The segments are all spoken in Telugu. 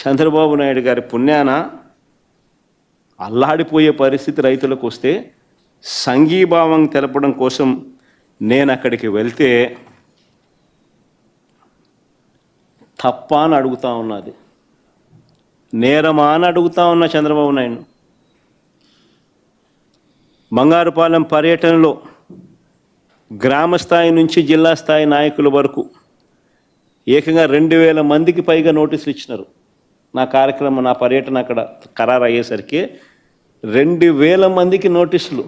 చంద్రబాబు నాయుడు గారి పుణ్యాన అల్లాడిపోయే పరిస్థితి రైతులకు వస్తే సంఘీభావం తెలపడం కోసం నేను అక్కడికి వెళ్తే తప్ప అని అడుగుతా ఉన్నది, నేరమా అని అడుగుతా ఉన్నా చంద్రబాబు నాయుడు. బంగారుపాలెం పర్యటనలో గ్రామ స్థాయి నుంచి జిల్లా స్థాయి నాయకుల వరకు ఏకంగా 2000 మందికి పైగా నోటీసులు ఇచ్చినారు. నా కార్యక్రమం, నా పర్యటన అక్కడ ఖరారు అయ్యేసరికి 2000 మందికి నోటీసులు.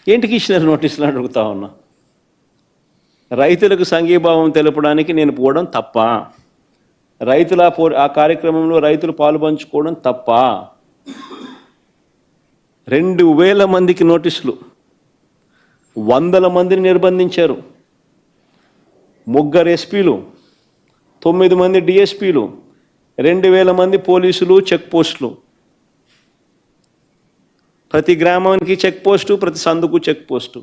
ఏంటికి ఇచ్చినారు నోటీసులు అడుగుతా ఉన్నా. రైతులకు సంఘీభావం తెలపడానికి నేను పోవడం తప్ప, రైతుల ఆ కార్యక్రమంలో రైతులు పాలు పంచుకోవడం తప్ప. 2000 మందికి నోటీసులు, 100 మందిని నిర్బంధించారు. 3 ఎస్పీలు, 9 మంది డిఎస్పీలు, 2000 మంది పోలీసులు, చెక్ పోస్టులు. ప్రతి గ్రామానికి చెక్ పోస్టు, ప్రతి సందుకు చెక్ పోస్టు.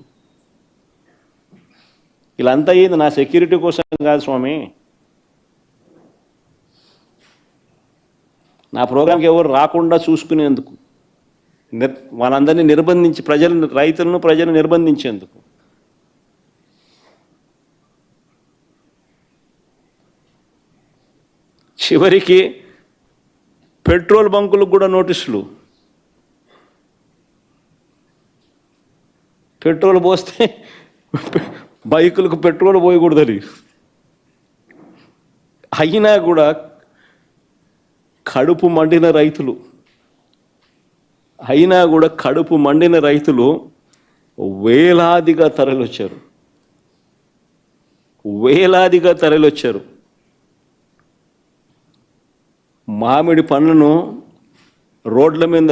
ఇలా అంతా అయ్యింది నా సెక్యూరిటీ కోసం కాదు స్వామి. నా ప్రోగ్రాంకి ఎవరు రాకుండా చూసుకునేందుకు, వాళ్ళందరినీ నిర్బంధించి ప్రజలను నిర్బంధించేందుకు. చివరికి పెట్రోల్ బంకులకు కూడా నోటీసులు. పెట్రోల్ పోస్తే బైకులకు పెట్రోల్ పోయకూడదని. అయినా కూడా కడుపు మండిన రైతులు వేలాదిగా తరలివచ్చారు. మామిడి పండ్లను రోడ్ల మీద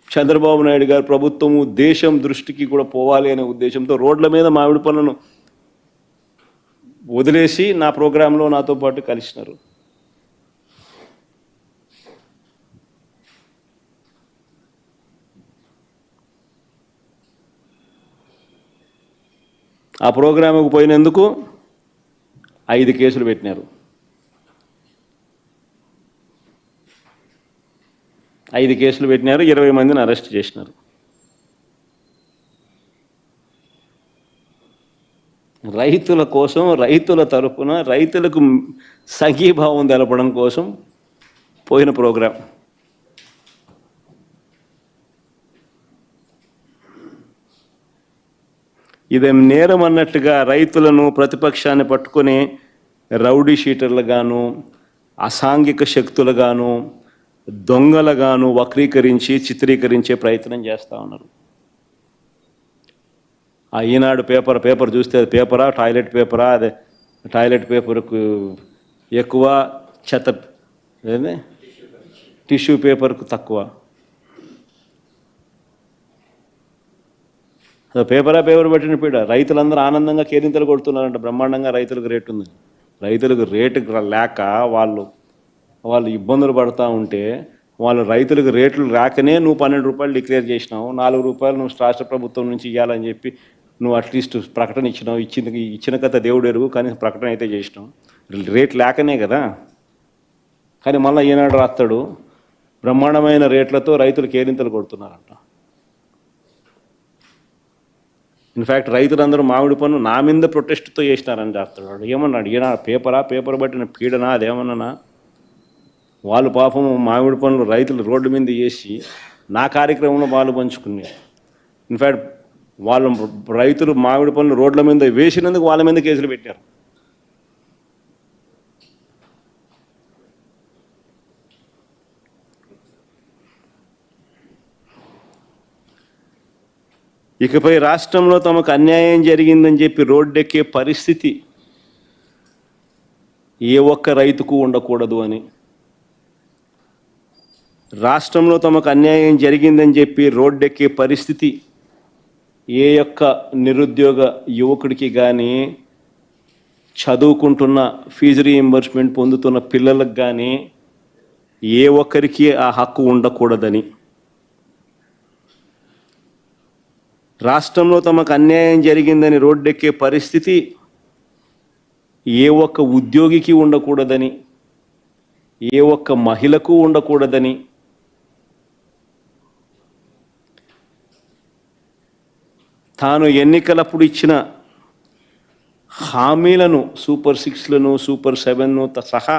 చంద్రబాబు నాయుడు గారు ప్రభుత్వము దేశం దృష్టికి కూడా పోవాలి అనే ఉద్దేశంతో రోడ్ల మీద మామిడి పండ్లను వదిలేసి నా ప్రోగ్రాంలో నాతో పాటు కలిసినారు. ఆ ప్రోగ్రాముకు పోయినందుకు 5 కేసులు పెట్టినారు. 20 మందిని అరెస్ట్ చేసినారు. రైతుల కోసం, రైతుల తరపున రైతులకు సంఘీభావం తెలపడం కోసం పోయిన ప్రోగ్రాం. ఇదేం నేరం అన్నట్టుగా రైతులను, ప్రతిపక్షాన్ని పట్టుకొని రౌడీ షీటర్లుగాను, అసాంఘిక శక్తులుగాను, దొంగలుగాను వక్రీకరించి చిత్రీకరించే ప్రయత్నం చేస్తూ ఉన్నారు. ఆ ఈనాడు పేపర్ చూస్తే అది పేపరా, టాయిలెట్ పేపరా? అదే టాయిలెట్ పేపర్కు ఎక్కువ, టిష్యూ పేపర్కు తక్కువ. పేపర్ పెట్టిన పీడ. రైతులందరూ ఆనందంగా కేరింతలు కొడుతున్నారంట, బ్రహ్మాండంగా రైతులకు రేటు ఉంది. రైతులకు రేటు లేక వాళ్ళు ఇబ్బందులు పడుతూ ఉంటే, రైతులకు రేట్లు రాకనే నువ్వు 12 రూపాయలు డిక్లేర్ చేసినావు, 4 రూపాయలు నువ్వు రాష్ట్ర ప్రభుత్వం నుంచి ఇవ్వాలని చెప్పి నువ్వు అట్లీస్ట్ ప్రకటన ఇచ్చినావు. ఇచ్చిన కథ దేవుడు ఎరుగు, కానీ ప్రకటన అయితే చేసినావు. రేట్ లేకనే కదా. కానీ మళ్ళీ ఈనాడు రాస్తాడు, బ్రహ్మాండమైన రేట్లతో రైతులు కేరింతలు కొడుతున్నారంట. ఇన్ఫ్యాక్ట్ రైతులందరూ మామిడి పన్ను నా మీద ప్రొటెస్ట్తో చేసినారని రాస్తాడు. ఏమన్నాడు ఈయన? పేపర్ పట్టిన పీడనా అదేమన్నా? వాళ్ళు పాపం మామిడి పనులు రైతులు రోడ్డు మీద చేసి నా కార్యక్రమంలో పాలు పంచుకున్నారు. ఇన్ఫ్యాక్ట్ రైతులు మామిడి పనులు రోడ్ల మీద వేసినందుకు వాళ్ళ మీద కేసులు పెట్టారు. ఇకపై రాష్ట్రంలో తమకు అన్యాయం జరిగిందని చెప్పి రోడ్డెక్కే పరిస్థితి ఏ ఒక్క రైతుకు ఉండకూడదు అని, రాష్ట్రంలో తమకు అన్యాయం జరిగిందని చెప్పి రోడ్డెక్కే పరిస్థితి ఏ యొక్క నిరుద్యోగ యువకుడికి కానీ, చదువుకుంటున్న ఫీజు రీయింబర్స్మెంట్ పొందుతున్న పిల్లలకు కానీ ఏ ఒక్కరికి ఆ హక్కు ఉండకూడదని, రాష్ట్రంలో తమకు అన్యాయం జరిగిందని రోడ్డెక్కే పరిస్థితి ఏ ఒక్క ఉద్యోగికి ఉండకూడదని, ఏ ఒక్క మహిళకు ఉండకూడదని, తాను ఎన్నికలప్పుడు ఇచ్చిన హామీలను, సూపర్ 6లను, సూపర్ 7ను సహా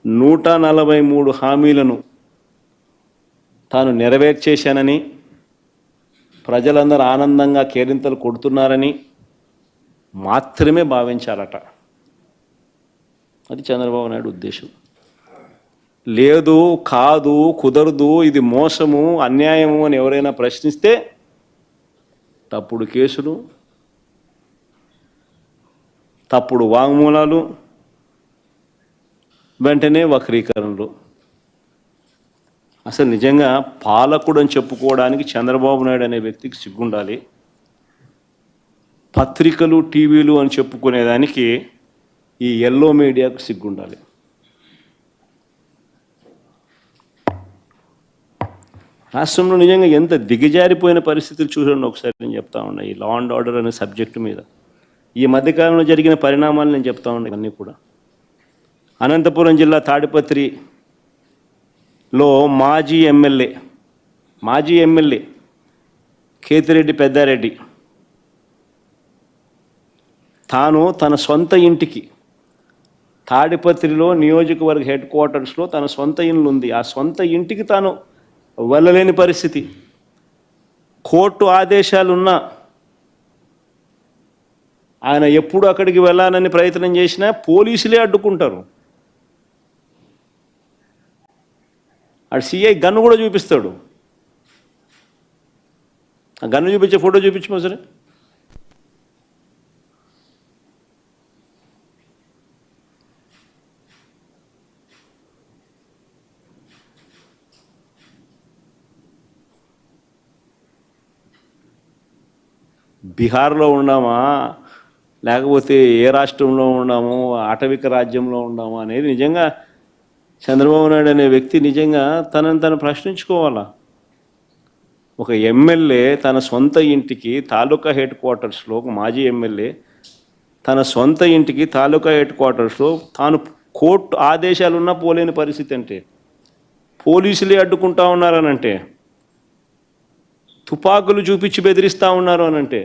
143 హామీలను తాను నెరవేర్చేశానని, ప్రజలందరూ ఆనందంగా కేరింతలు కొడుతున్నారని మాత్రమే భావించాలట. అది చంద్రబాబు నాయుడు ఉద్దేశం. లేదు, కాదు, కుదరదు, ఇది మోసము, అన్యాయము అని ఎవరైనా ప్రశ్నిస్తే తప్పుడు కేసులు, తప్పుడు వాంగ్మూలాలు, వెంటనే వక్రీకరణలు. అసలు నిజంగా పాలకుడు అని చెప్పుకోవడానికి చంద్రబాబు నాయుడు అనే వ్యక్తికి సిగ్గుండాలి. పత్రికలు, టీవీలు అని చెప్పుకునేదానికి ఈ ఎల్లో మీడియాకు సిగ్గుండాలి. రాష్ట్రంలో నిజంగా ఎంత దిగజారిపోయిన పరిస్థితులు చూడండి ఒకసారి. నేను చెప్తా ఉన్నా ఈ లా అండ్ ఆర్డర్ అనే సబ్జెక్టు మీద ఈ మధ్యకాలంలో జరిగిన పరిణామాలు నేను చెప్తా ఉన్నా. ఇవన్నీ కూడా అనంతపురం జిల్లా తాడిపత్రిలో మాజీ ఎమ్మెల్యే కేతిరెడ్డి పెద్దారెడ్డి తాను తన సొంత ఇంటికి, తాడిపత్రిలో నియోజకవర్గ హెడ్ క్వార్టర్స్లో తన సొంత ఇల్లు ఉంది, ఆ సొంత ఇంటికి తాను వెళ్ళలేని పరిస్థితి. కోర్టు ఆదేశాలున్నా ఆయన ఎప్పుడు అక్కడికి వెళ్ళాలని ప్రయత్నం చేసినా పోలీసులే అడ్డుకుంటారు. అటు సిఐ గన్ను కూడా చూపిస్తాడు. ఆ గన్ను చూపించే ఫోటో చూపించమో సరే. బీహార్లో ఉన్నామా, లేకపోతే ఏ రాష్ట్రంలో ఉన్నాము, ఆటవిక రాజ్యంలో ఉన్నాము అనేది నిజంగా చంద్రబాబు నాయుడు అనే వ్యక్తి నిజంగా తనను ప్రశ్నించుకోవాలా. ఒక ఎమ్మెల్యే తన సొంత ఇంటికి తాలూకా హెడ్ క్వార్టర్స్లో, ఒక మాజీ ఎమ్మెల్యే తన సొంత ఇంటికి తాలూకా హెడ్ క్వార్టర్స్లో తాను కోర్టు ఆదేశాలున్నా పోలేని పరిస్థితి అంటే, పోలీసులే అడ్డుకుంటా ఉన్నారనంటే, తుపాకులు చూపించి బెదిరిస్తూ ఉన్నారు అనంటే,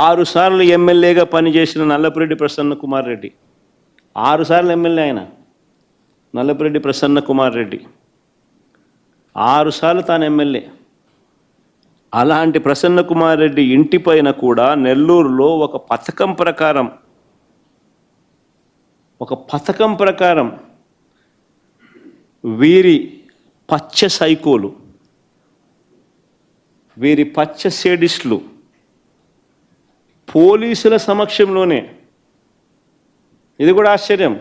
ఆరు సార్లు ఎమ్మెల్యేగా పనిచేసిన నల్లపురెడ్డి ప్రసన్న కుమార్ రెడ్డి, 6 సార్లు ఎమ్మెల్యే ఆయన నల్లపురెడ్డి ప్రసన్న కుమార్ రెడ్డి, 6 సార్లు తాను ఎమ్మెల్యే. అలాంటి ప్రసన్న కుమార్ రెడ్డి ఇంటిపైన కూడా నెల్లూరులో ఒక పథకం ప్రకారం వీరి పచ్చ సైకోలు, వీరి పచ్చ సేడిస్టులు పోలీసుల సమక్షంలోనే, ఇది కూడా ఆశ్చర్యం,